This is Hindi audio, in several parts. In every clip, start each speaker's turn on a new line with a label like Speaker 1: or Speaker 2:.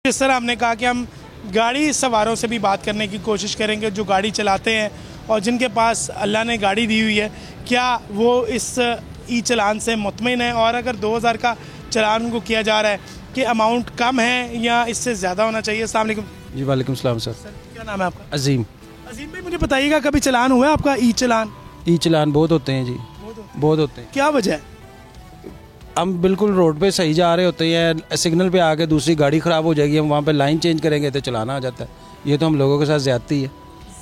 Speaker 1: जिस तरह हमने कहा कि हम गाड़ी सवारों से भी बात करने की कोशिश करेंगे जो गाड़ी चलाते हैं और जिनके पास अल्लाह ने गाड़ी दी हुई है, क्या वो इस ई चलान से मुतमिन है, और अगर 2000 का चलान उनको किया जा रहा है कि अमाउंट कम है या इससे ज़्यादा होना चाहिए। अस्सलाम वालेकुम।
Speaker 2: जी वालेकुम सलाम सर।
Speaker 1: क्या नाम है आपका?
Speaker 2: अजीम।
Speaker 1: अजीम भाई, मुझे बताइएगा कभी चलान हुआ है आपका? ई चलान
Speaker 2: बहुत होते हैं जी, बहुत होते हैं।
Speaker 1: क्या वजह है?
Speaker 2: हम बिल्कुल रोड पे सही जा रहे होते हैं, सिग्नल पे आके दूसरी गाड़ी ख़राब हो जाएगी, हम वहाँ पे लाइन चेंज करेंगे तो चलाना आ जाता है। ये तो हम लोगों के साथ ज़्यादती है।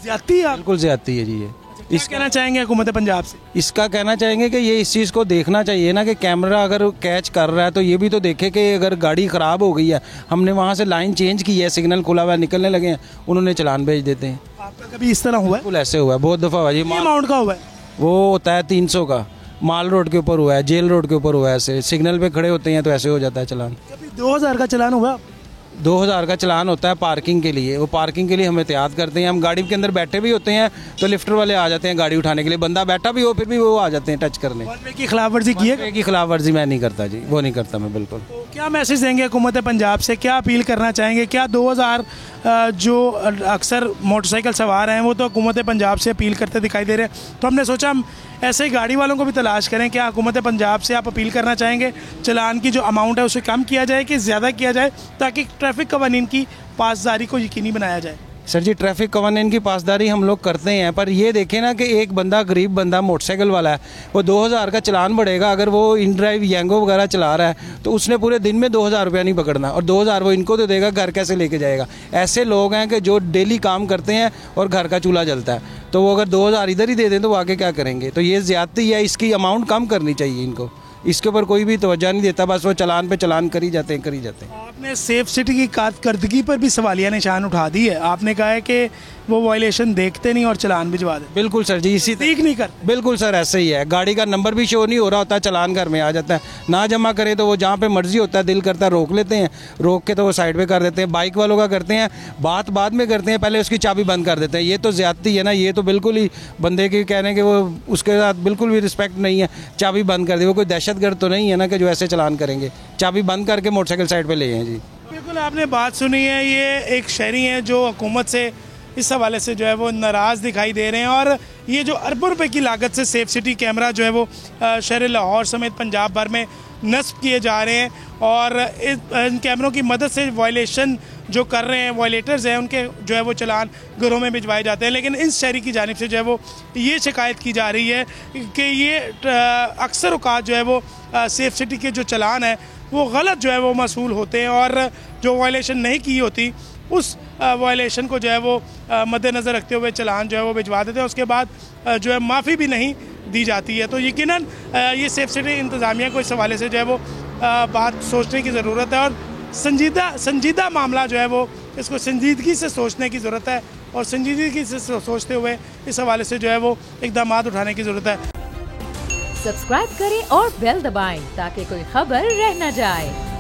Speaker 1: ज़्यादती है?
Speaker 2: बिल्कुल ज़्यादती है जी। ये
Speaker 1: इस कहना चाहेंगे हुकूमत पंजाब से?
Speaker 2: इसका कहना चाहेंगे कि ये इस चीज़ को देखना चाहिए ना कि कैमरा अगर कैच कर रहा है तो ये भी तो देखे कि अगर गाड़ी ख़राब हो गई है, हमने वहाँ से लाइन चेंज की है, सिग्नल खुला हुआ निकलने लगे हैं, उन्होंने चलान भेज देते हैं।
Speaker 1: आपका कभी इस तरह हुआ है?
Speaker 2: बिल्कुल ऐसे हुआ है, बहुत दफ़ा हुआ जी।
Speaker 1: अमाउंट का हुआ है?
Speaker 2: वो होता है 300 का। माल रोड के ऊपर हुआ है, जेल रोड के ऊपर हुआ है, ऐसे सिग्नल पे खड़े होते हैं तो ऐसे हो जाता है चलान।
Speaker 1: कभी 2000 का चलान हुआ?
Speaker 2: 2000 का चलान होता है पार्किंग के लिए। वो पार्किंग के लिए हम एहतियात करते हैं, हम गाड़ी के अंदर बैठे भी होते हैं तो लिफ्टर वाले आ जाते हैं गाड़ी उठाने के लिए, बंदा बैठा भी हो फिर भी वो आ जाते हैं टच करने।
Speaker 1: की खिलाफ वर्जी की है?
Speaker 2: की खिलाफ वर्जी मैं नहीं करता जी, वो नहीं करता मैं बिल्कुल।
Speaker 1: तो क्या मैसेज देंगे हुकूमत पंजाब से, क्या अपील करना चाहेंगे? क्या 2000 जो अक्सर मोटरसाइकिल सवार हैं वो तो हुकूमत पंजाब से अपील करते दिखाई दे रहे हैं, तो हमने सोचा हम ऐसे ही गाड़ी वालों को भी तलाश करें। क्या हुकूमत पंजाब से आप अपील करना चाहेंगे चलान की जो अमाउंट है उसे कम किया जाए कि ज़्यादा किया जाए, ताकि ट्रैफिक कवानीन की पासदारी को यकीनी बनाया जाए?
Speaker 2: सर जी, ट्रैफिक कवानीन की पासदारी हम लोग करते हैं, पर ये देखें ना कि एक बंदा गरीब बंदा मोटरसाइकिल वाला है, वो 2000 का चलान बढ़ेगा। अगर वो इन ड्राइव यंगो वगैरह चला रहा है तो उसने पूरे दिन में 2000 रुपया नहीं पकड़ना, और 2000 वो इनको तो देगा, घर कैसे लेके जाएगा? ऐसे लोग हैं कि जो डेली काम करते हैं और घर का चूल्हा जलता है, तो वो अगर 2000 इधर ही दे दें तो वो आगे क्या करेंगे? तो ये ज़्यादती है, इसकी अमाउंट कम करनी चाहिए इनको। इसके ऊपर कोई भी तवज्जो नहीं देता, बस वो चलान पे चलान करी जाते हैं।
Speaker 1: आपने सेफ सिटी की कारकर्दगी पर भी सवालिया निशान उठा दी है। आपने कहा है कि वो वायलेशन देखते नहीं और चलान भिजवा देते।
Speaker 2: बिल्कुल सर जी, इसी
Speaker 1: ठीक नहीं कर।
Speaker 2: बिल्कुल सर, ऐसे ही है। गाड़ी का नंबर भी शो नहीं हो रहा होता, चलान घर में आ जाता है। ना जमा करे तो वो जहाँ पे मर्जी होता है, दिल करता है रोक लेते हैं, रोक के तो वो साइड पे कर देते हैं। बाइक वालों का करते हैं, बात बाद में करते हैं, पहले उसकी चाबी बंद कर देते हैं। ये तो ज़्यादती है ना, ये तो बिल्कुल ही बंदे की कहने के वो उसके साथ बिल्कुल भी रिस्पेक्ट नहीं है। चाबी बंद कर दी, वो कोई दहशतगर्द तो नहीं है ना कि जो ऐसे चलान करेंगे। चाबी बंद करके मोटरसाइकिल साइड पर ले हैं जी।
Speaker 1: बिल्कुल आपने बात सुनी है। ये एक शहरी हैं जो हुकूमत से इस हवाले से जो है वो नाराज़ दिखाई दे रहे हैं, और ये जो अरबों रुपए की लागत से सेफ सिटी कैमरा जो है वो शहर लाहौर समेत पंजाब भर में नस्ब किए जा रहे हैं, और इन कैमरों की मदद से वायलेशन जो कर रहे हैं, वायलेटर्स हैं, उनके जो है वो चलान घरों में भिजवाए जाते हैं। लेकिन इस शहरी की जानिब से जो है वो ये शिकायत की जा रही है कि ये अक्सर औकात जो है वो सेफ सिटी के जो चलान है वो गलत जो है वो मसूल होते हैं, और जो वायलेशन नहीं की होती उस वायलेशन को जो है वो मद्देनज़र रखते हुए चलान जो है वो भिजवा देते हैं। उसके बाद जो है माफ़ी भी नहीं दी जाती है। तो यकीनन ये सेफ सिटी इंतज़ामिया को इस हवाले से जो है वो बात सोचने की ज़रूरत है, और संजीदा मामला जो है वो इसको संजीदगी से सोचने की ज़रूरत है, और संजीदगी से सोचते हुए इस हवाले से जो है वो इक़दाम उठाने की ज़रूरत है।
Speaker 3: सब्सक्राइब करें और बेल दबाएं ताकि कोई खबर रह न जाए।